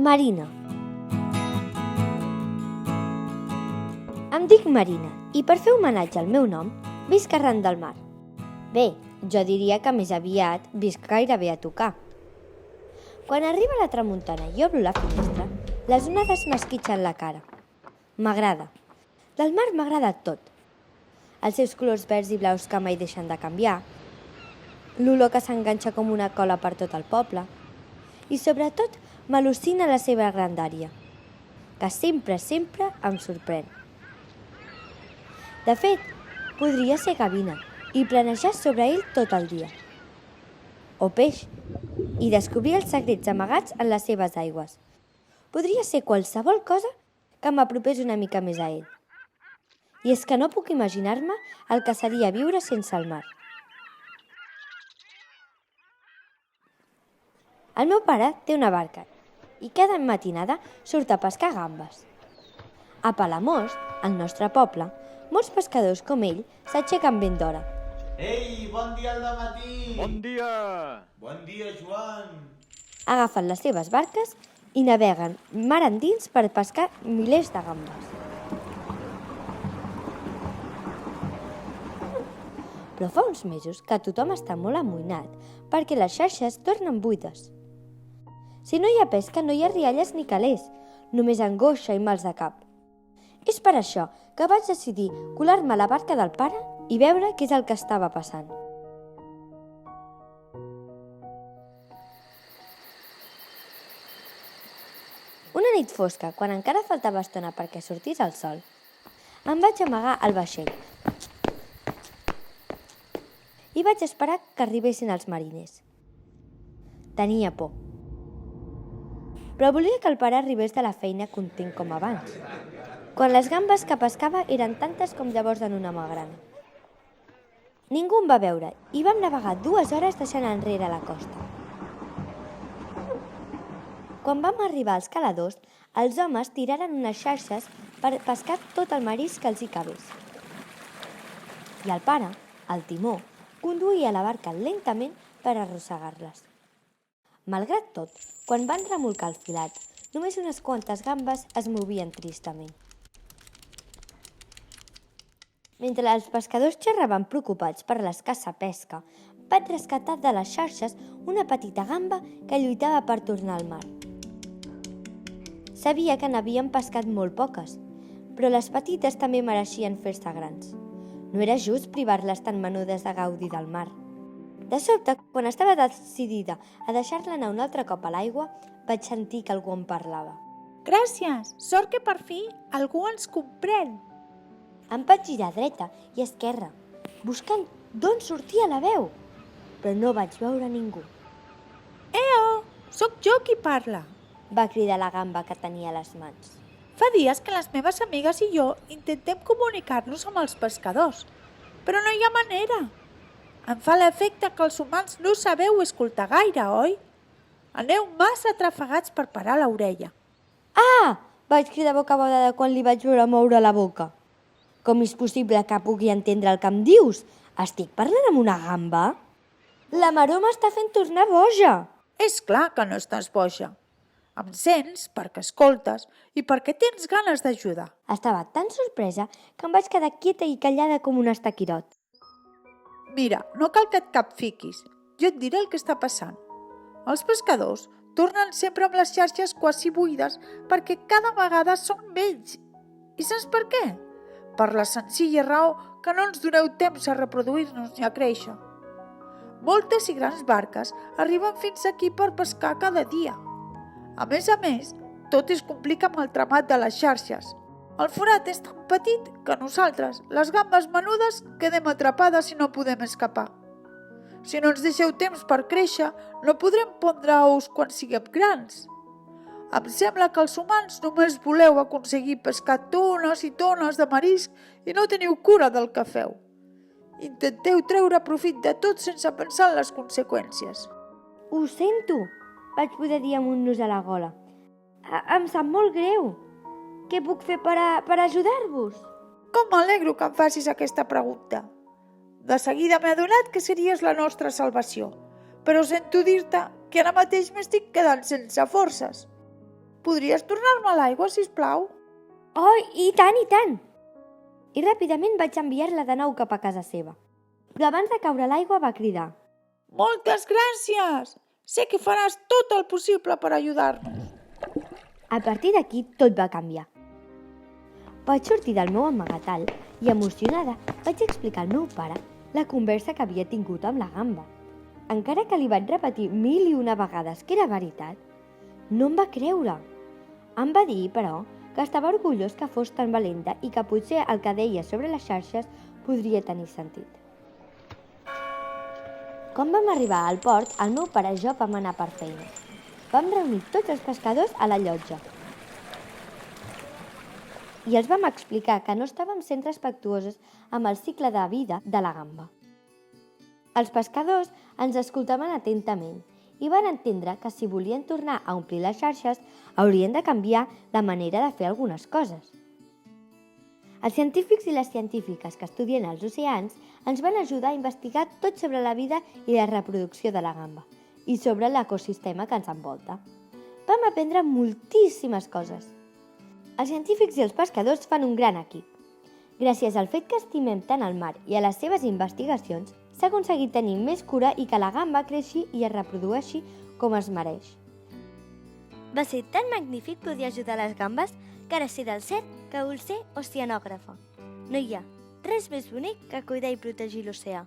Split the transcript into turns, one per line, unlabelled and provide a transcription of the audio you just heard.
Marina. Em dic Marina i per fer homenatge al meu nom visc arran del mar. Bé, jo diria que més aviat visc gairebé a tocar. Quan arriba la tramuntana i obro la finestra, les onades m'esquitxen la cara. M'agrada. Del mar m'agrada tot. Els seus colors verds i blaus que mai deixen de canviar, l'olor que s'enganxa com una cola per tot el poble i, sobretot, m'al·lucina la seva grandària, que sempre em sorprèn. De fet, podria ser gavina i planejar sobre ell tot el dia. O peix, i descobrir els secrets amagats en les seves aigües. Podria ser qualsevol cosa que m'apropés una mica més a ell. I és que no puc imaginar-me el que seria viure sense el mar. El meu pare té una barca i cada matinada surt a pescar gambes. A Palamós, al nostre poble, molts pescadors com ell s'aixequen ben d'hora.
Ei, bon dia al dematí!
Bon dia!
Bon dia, Joan!
Agafen les seves barques i naveguen mar endins per pescar milers de gambes. Però fa uns mesos que tothom està molt amoïnat perquè les xarxes tornen buides. Si no hi ha pesca, no hi ha rialles ni calés, només angoixa i mals de cap. És per això que vaig decidir colar-me a la barca del pare i veure què és el que estava passant. Una nit fosca, quan encara faltava estona perquè sortís el sol, em vaig amagar al vaixell i vaig esperar que arribessin els mariners. Tenia por. Però volia que el pare arribés de la feina content com abans, quan les gambes que pescava eren tantes com llavors en una magrana. Ningú em va veure i vam navegar 2 hores deixant enrere la costa. Quan vam arribar als caladors, els homes tiraren unes xarxes per pescar tot el marisc que els hi cabés. I el pare, al timó, conduïa la barca lentament per arrossegar-les. Malgrat tot, quan van remolcar el filat, només unes quantes gambes es movien tristament. Mentre els pescadors xerraven preocupats per l'escassa pesca, vaig rescatar de les xarxes una petita gamba que lluitava per tornar al mar. Sabia que n'havien pescat molt poques, però les petites també mereixien fer-se grans. No era just privar-les tan menudes de gaudir del mar. De sobte, quan estava decidida a deixar-la anar un altre cop a l'aigua, vaig sentir que algú em parlava.
Gràcies! Sort que per fi algú ens comprèn!
Em vaig girar a dreta i a esquerra, buscant d'on sortia la veu, però no vaig veure ningú.
Eo! Sóc jo qui parla!
Va cridar la gamba que tenia a les mans.
Fa dies que les meves amigues i jo intentem comunicar-nos amb els pescadors, però no hi ha manera. Em fa l'efecte que els humans no sabeu escoltar gaire, oi? Aneu massa atrafegats per parar l'orella.
Ah! Vaig cridar bocabadada quan li vaig veure moure la boca. Com és possible que pugui entendre el que em dius? Estic parlant amb una gamba? La maror m'està fent tornar boja.
És clar que no estàs boja. Em sents perquè escoltes i perquè tens ganes d'ajudar.
Estava tan sorpresa que em vaig quedar quieta i callada com un estaquirot.
Mira, no cal que et capfiquis. Jo et diré el que està passant. Els pescadors tornen sempre amb les xarxes quasi buides perquè cada vegada són vells. I saps per què? Per la senzilla raó que no ens doneu temps a reproduir-nos ni a créixer. Moltes i grans barques arriben fins aquí per pescar cada dia. A més, tot es complica amb el tramat de les xarxes. El forat és tan petit que nosaltres, les gambes menudes, quedem atrapades i no podem escapar. Si no ens deixeu temps per créixer, no podrem pondre ous quan siguem grans. Em sembla que els humans només voleu aconseguir pescar tones i tones de marisc i no teniu cura del que feu. Intenteu treure profit de tot sense pensar en les conseqüències.
Ho sento, vaig poder dir amb un nus a la gola. Em sap molt greu. Què puc fer per ajudar-vos?
Com m'alegro que em facis aquesta pregunta. De seguida m'he adonat que series la nostra salvació, però sento dir-te que ara mateix m'estic quedant sense forces. Podries tornar-me a l'aigua, sisplau?
Oh, i tant, i tant! I ràpidament vaig enviar-la de nou cap a casa seva. Però abans de caure a l'aigua va cridar.
Moltes gràcies! Sé que faràs tot el possible per ajudar-nos.
A partir d'aquí tot va canviar. Vaig sortir del meu amagatall i, emocionada, vaig explicar al meu pare la conversa que havia tingut amb la gamba. Encara que li vaig repetir 1001 vegades que era veritat, no em va creure. Em va dir, però, que estava orgullós que fos tan valenta i que potser el que deia sobre les xarxes podria tenir sentit. Quan vam arribar al port, el meu pare i jo vam anar per feina. Vam reunir tots els pescadors a la llotja i els vam explicar que no estàvem sent respectuosos amb el cicle de vida de la gamba. Els pescadors ens escoltaven atentament i van entendre que si volien tornar a omplir les xarxes haurien de canviar la manera de fer algunes coses. Els científics i les científiques que estudien els oceans ens van ajudar a investigar tot sobre la vida i la reproducció de la gamba i sobre l'ecosistema que ens envolta. Vam aprendre moltíssimes coses. Els científics i els pescadors fan un gran equip. Gràcies al fet que estimem tant el mar i a les seves investigacions, s'ha aconseguit tenir més cura i que la gamba creixi i es reprodueixi com es mereix. Va ser tan magnífic poder ajudar les gambes que ara sé del cert que vull ser oceanògrafa. No hi ha res més bonic que cuidar i protegir l'oceà.